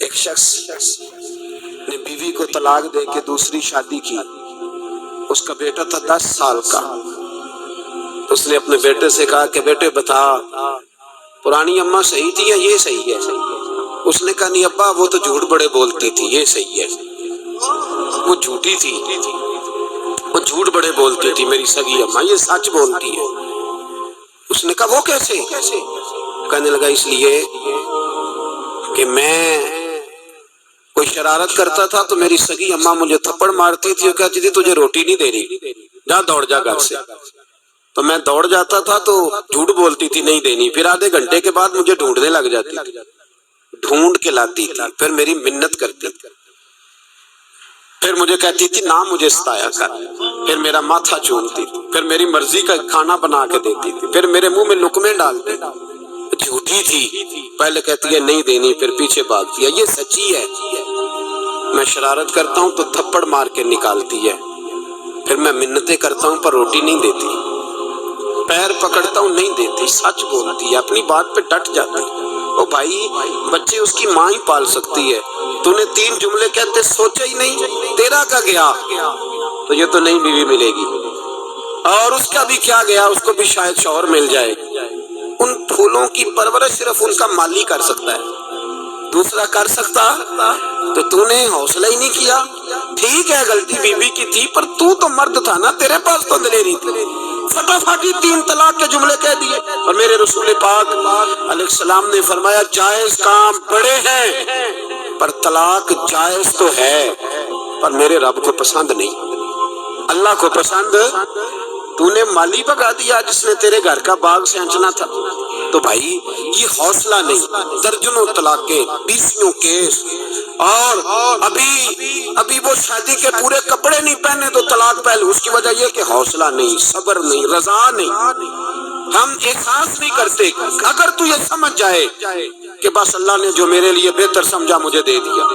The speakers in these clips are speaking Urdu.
ایک شخص نے بیوی کو طلاق دے کے دوسری شادی کی. اس کا بیٹا تھا 10 سال کا. اس نے اپنے بیٹے سے کہا کہ بیٹے بتا پرانی اماں صحیح تھی یا یہ صحیح ہے؟ اس نے کہا نہیں ابا وہ تو جھوٹ بڑے بولتی تھی، یہ صحیح ہے. وہ جھوٹی تھی، وہ جھوٹ بڑے بولتی تھی میری سگی اماں، یہ سچ بولتی ہے. اس نے کہا وہ کیسے؟ کہنے لگا اس لیے کہ میں کوئی شرارت کرتا تھا تو میری سگی اماں مجھے تھپڑ مارتی تھی اور کہتی تھی تجھے روٹی نہیں دے رہی، جا دوڑ جا گھر سے. تو میں دوڑ جاتا تھا تو جھوٹ بولتی تھی نہیں دینی، پھر آدھے گھنٹے کے بعد مجھے ڈھونڈنے لگ جاتی تھی، ڈھونڈ کے لاتی تھی، پھر میری منت کرتی تھی، پھر مجھے کہتی تھی نہ مجھے ستایا کر، پھر میرا ماتھا چومتی تھی، پھر میری مرضی کا کھانا بنا کے دیتی تھی، پھر میرے منہ میں لقمے ڈالتی تھی. جھوٹی تھی، پہلے کہتی ہے نہیں دینی پھر پیچھے بھاگتی ہے. یہ سچی ہے. میں شرارت کرتا ہوں تو تھپڑ مار کے نکالتی ہے، پھر میں منتیں کرتا ہوں پر روٹی نہیں دیتی، پیر پکڑتا ہوں نہیں دیتی. سچ بولتی ہے، اپنی بات پہ ڈٹ جاتی ہے. او بھائی بچے اس کی ماں ہی پال سکتی ہے. تو نے 3 جملے کہتے سوچا ہی نہیں، تیرا کا گیا تو یہ تو نئی بیوی ملے گی، اور اس کا بھی کیا گیا، اس کو بھی شاید شوہر مل جائے. ان پھولوں کی پرورش صرف ان کا مالی کر سکتا ہے، دوسرا کر سکتا تو تو نے حوصلہ ہی نہیں کیا. ٹھیک ہے غلطی بیوی کی تھی پر تو مرد تھا نا، تیرے پاس تو دلیری تھی. فٹافٹ 3 طلاق کے جملے کہہ دیے. اور میرے رسول پاک علیہ السلام نے فرمایا جائز کام بڑے ہیں پر طلاق جائز تو ہے پر میرے رب کو پسند نہیں، اللہ کو پسند. تو نے مالی بگا دیا جس نے تیرے گھر کا باغ سینچنا تھا. تو بھائی یہ حوصلہ نہیں، درجنوں طلاقیں، 20 کیس، اور ابھی وہ شادی کے پورے کپڑے نہیں پہنے تو طلاق پہلے. اس کی وجہ یہ کہ حوصلہ نہیں، صبر نہیں، رضا نہیں. ہم احساس نہیں کرتے. اگر تو یہ سمجھ جائے کہ بس اللہ نے جو میرے لیے بہتر سمجھا مجھے دے دیا،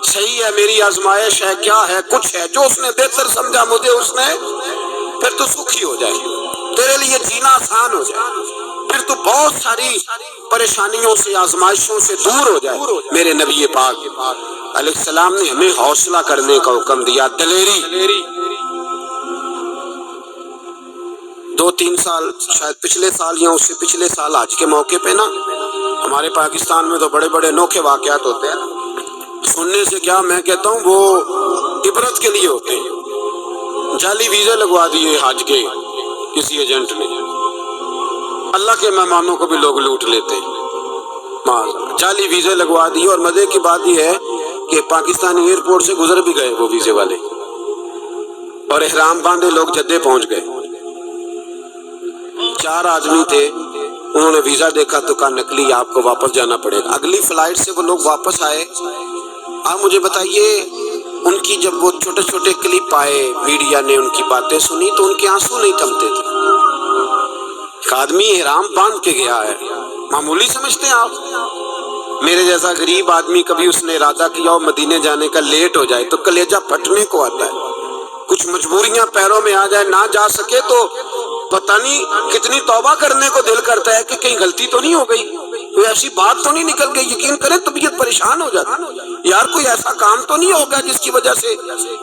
صحیح ہے میری آزمائش ہے، کیا ہے کچھ ہے جو اس نے بہتر سمجھا مجھے اس نے، پھر تو سکھی ہو جائے، تیرے لیے جینا آسان ہو جائے، پھر تو بہت ساری پریشانیوں سے آزمائشوں سے دور ہو جائے. میرے نبی پاک علیہ السلام نے ہمیں حوصلہ کرنے کا حکم دیا، دلیری. 2-3 سال شاید پچھلے سال یا اس سے پچھلے سال حج کے موقع پہ نا ہمارے پاکستان میں تو بڑے بڑے انوکھے واقعات ہوتے ہیں. سننے سے کیا میں کہتا ہوں وہ عبرت کے لیے ہوتے ہیں. جعلی ویزے لگوا دیے حج کے کسی ایجنٹ نے، اللہ کے مہمانوں کو بھی لوگ لوٹ لیتے ہیں. جعلی ویزے لگوا دیے، اور مزے کی بات یہ ہے کہ پاکستانی ایئرپورٹ سے گزر بھی گئے وہ ویزے والے، اور احرام باندھے لوگ جدے پہنچ گئے. 4 آدمی تھے، انہوں نے ویزا دیکھا تو کہا نکلی، آپ کو واپس جانا پڑے گا. اگلی فلائٹ سے وہ لوگ واپس آئے. آپ مجھے بتائیے ان کی جب وہ چھوٹے چھوٹے کلپ آئے، میڈیا نے ان کی باتیں سنی تو ان کے آنسو نہیں تھمتے تھے. ایک آدمی احرام باندھ کے گیا ہے، معمولی سمجھتے ہیں آپ؟ میرے جیسا غریب آدمی کبھی اس نے ارادہ کیا ہو مدینے جانے کا، لیٹ ہو جائے تو کلیجہ پھٹنے کو آتا ہے. کچھ مجبوریاں پیروں میں آ جائے، نہ جا سکے تو پتہ نہیں کتنی توبہ کرنے کو دل کرتا ہے کہ کہیں غلطی تو نہیں ہو گئی، کوئی ایسی بات تو نہیں نکل گئی. یقین کریں طبیعت پریشان ہو جاتی، یار کوئی ایسا کام تو نہیں ہوگا جس کی وجہ سے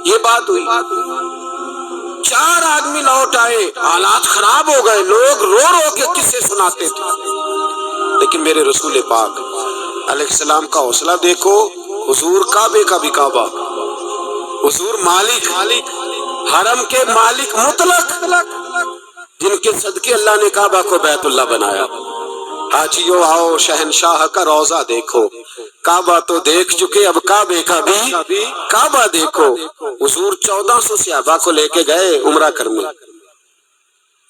یہ بات ہوئی. 4 آدمی لوٹ آئے، حالات خراب ہو گئے، لوگ رو رو کے قصے سناتے تھے. لیکن میرے رسول پاک علیہ السلام کا حوصلہ دیکھو. حضور کعبے کا بھی کعبہ، حضور مالک، حرم کے مالک مطلق، جن کے صدقے اللہ نے کعبہ کو بیت اللہ بنایا. حاجیو آؤ شہنشاہ کا روضہ دیکھو، کعبہ تو دیکھ چکے اب کعبے کا بھی کعبہ دیکھو. حضور 1400 صحابہ کو لے کے گئے عمرہ کرنے.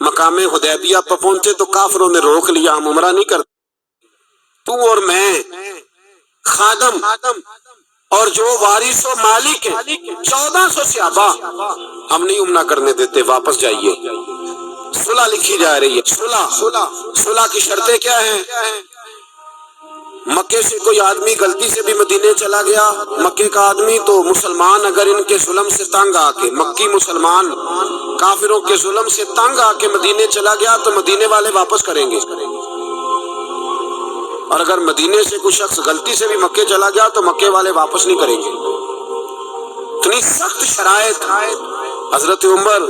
مقام حدیبیہ پر پہنچے تو کافروں نے روک لیا، ہم عمرہ نہیں کرتے. تو اور میں خادم اور جو وارث و مالک ہیں 1400 صحابہ، ہم نہیں عمرہ کرنے دیتے، واپس جائیے. صلح لکھی جا رہی ہے. صلح کی شرطیں کیا ہیں؟ مکے سے کوئی آدمی غلطی سے بھی مدینے چلا گیا، مکے کا آدمی تو مسلمان اگر ان کے ظلم سے تنگ آ کے، مکی مسلمان کافروں کے ظلم سے تنگ آ کے مدینے چلا گیا تو مدینے والے واپس کریں گے. اور اگر مدینے سے کوئی شخص غلطی سے بھی مکے چلا گیا تو مکے والے واپس نہیں کریں گے۔ اتنی سخت شرائط۔ حضرت عمر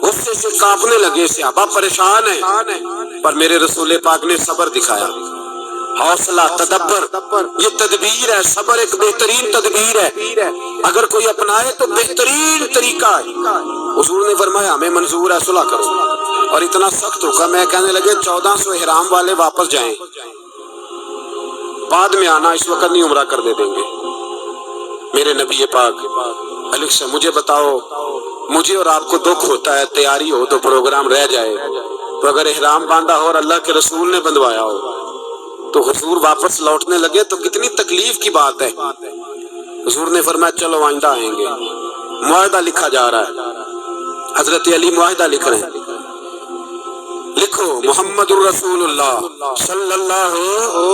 غصے سے کانپنے لگے، صحابہ پریشان ہیں، پر میرے رسول پاک نے صبر دکھایا، حوصلہ، تدبر۔ یہ تدبیر ہے، صبر ایک بہترین تدبیر ہے، اگر کوئی اپنائے تو بہترین طریقہ ہے۔ حضور نے فرمایا ہمیں منظور ہے، صلح کرو، اور اتنا سخت حکم ہے، کہنے لگے 1400 احرام والے واپس جائیں، بعد میں آنا، اس وقت نہیں عمرہ کرنے دیں گے۔ میرے نبی پاک علیہ السلام، مجھے بتاؤ، مجھے اور آپ کو دکھ ہوتا ہے تیاری ہو تو پروگرام رہ جائے، تو اگر احرام باندھا ہو اور اللہ کے رسول نے بندھوایا ہو تو حضور واپس لوٹنے لگے تو کتنی تکلیف کی بات ہے۔ حضور نے فرمایا چلو آئندہ آئیں گے۔ معاہدہ لکھا جا رہا ہے، حضرت علی معاہدہ لکھ رہے ہیں، لکھو محمد الرسول اللہ صلی اللہ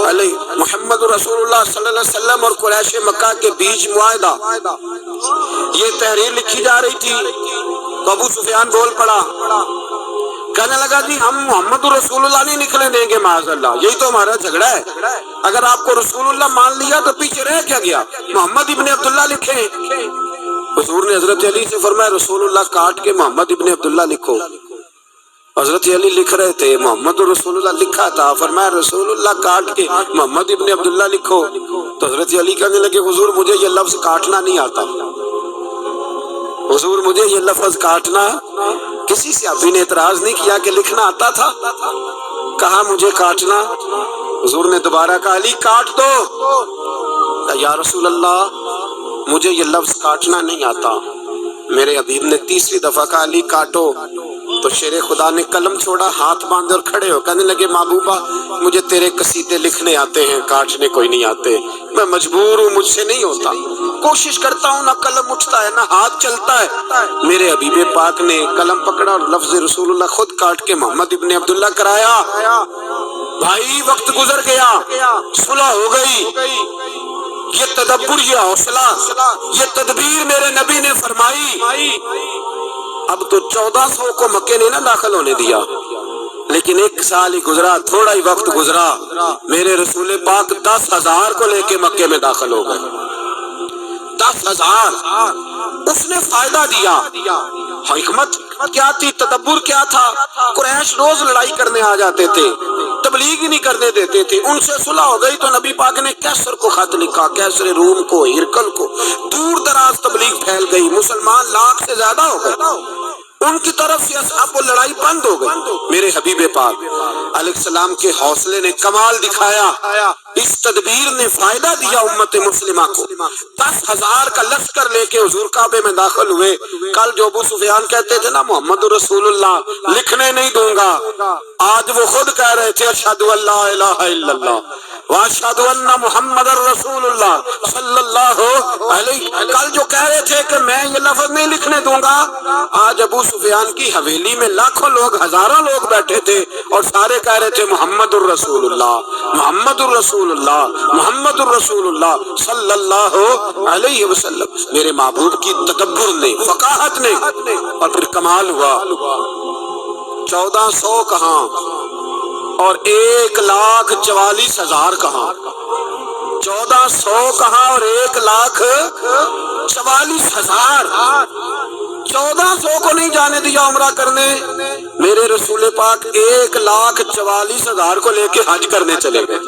علیہ، محمد الرسول اللہ صلی اللہ علیہ وسلم اور قریش مکہ کے بیچ معاہدہ۔ یہ تحریر لکھی جا رہی تھی تو ابو سفیان بول پڑا، کہنے لگا جی ہم محمد الرسول اللہ نہیں نکلنے دیں گے، معاذ اللہ، یہی تو ہمارا جھگڑا ہے، اگر آپ کو رسول اللہ مان لیا تو پیچھے رہ کیا گیا، محمد ابن عبداللہ لکھیں۔ حضور نے حضرت علی سے فرمایا رسول اللہ کاٹ کے محمد ابن عبداللہ لکھو۔ حضرت علی لکھ رہے تھے، محمد رسول اللہ لکھا تھا، فرمایا رسول اللہ کاٹ کے محمد ابن عبداللہ لکھو۔ تو حضرت علی کہنے لگے حضور مجھے یہ لفظ کاٹنا نہیں آتا، حضور مجھے یہ لفظ کاٹنا، کسی صحابی نے اعتراض نہیں کیا کہ لکھنا آتا تھا، کہا مجھے کاٹنا۔ حضور نے دوبارہ کہا علی کاٹ دو۔ یا رسول اللہ مجھے یہ لفظ کاٹنا نہیں آتا۔ میرے حبیب نے تیسری دفعہ کہا علی کاٹو، تو شیر خدا نے قلم چھوڑا، ہاتھ باندھے اور کھڑے ہو کہنے لگے محبوبہ مجھے تیرے قصیدے لکھنے آتے ہیں، کاٹنے کوئی نہیں آتے، میں مجبور ہوں، مجھ سے نہیں ہوتا، کوشش کرتا ہوں، نہ قلم اٹھتا ہے نہ ہاتھ چلتا ہے۔ میرے حبیب پاک نے قلم پکڑا اور لفظ رسول اللہ خود کاٹ کے محمد ابن عبداللہ کرایا۔ بھائی وقت گزر گیا، صلح ہو گئی، یہ تدبر، یہ حوصلہ، یہ تدبیر میرے نبی نے فرمائی۔ اب تو 1400 کو مکے نے نہ داخل ہونے دیا، لیکن ایک سال ہی گزرا، تھوڑا ہی وقت گزرا، میرے رسول پاک 10,000 کو لے کے مکے میں داخل ہو گئے۔ 10,000 اس نے فائدہ دیا۔ حکمت کیا تھی، تدبر کیا تھا؟ قریش روز لڑائی کرنے آ جاتے تھے، تبلیغ ہی نہیں کرنے دیتے تھے، ان سے صلح ہو گئی تو نبی پاک نے کیسر کو خط لکھا، کیسر روم کو، ہرکل کو، دور دراز تبلیغ پھیل گئی، مسلمان 1,00,000 سے زیادہ ہو گئے، ان کی طرف سے اب وہ لڑائی بند ہو گئی۔ میرے حبیب پاک علیہ السلام کے حوصلے نے کمال دکھایا، اس تدبیر نے فائدہ دیا امت مسلمہ کو۔ 10,000 کا لشکر لے کے حضور کعبے میں داخل ہوئے۔ کل جو ابو سفیان کہتے تھے نا محمد رسول اللہ لکھنے نہیں دوں گا، آج وہ خود کہہ رہے تھے اشہد ان لا الہ الا اللہ واشہد ان محمد رسول اللہ صلی اللہ علیہ۔ کل جو کہہ رہے تھے کہ میں یہ لفظ نہیں لکھنے دوں گا، آج ابو سفیان کی حویلی میں لاکھوں لوگ، ہزاروں لوگ بیٹھے تھے اور سارے کہہ رہے تھے محمد الرسول اللہ، محمد الرسول اللہ، محمد الرسول اللہ صلی اللہ علیہ وسلم۔ میرے محبوب کی تدبر نے، فقاہت نے، اور پھر کمال ہوا۔ 1400 کہاں اور 1,44,000 کہاں، 1400 کہاں اور 1,44,000۔ 1400 کو نہیں جانے دیا عمرہ کرنے، میرے رسول پاک 1,44,000 کو لے کے حج کرنے چلے گئے۔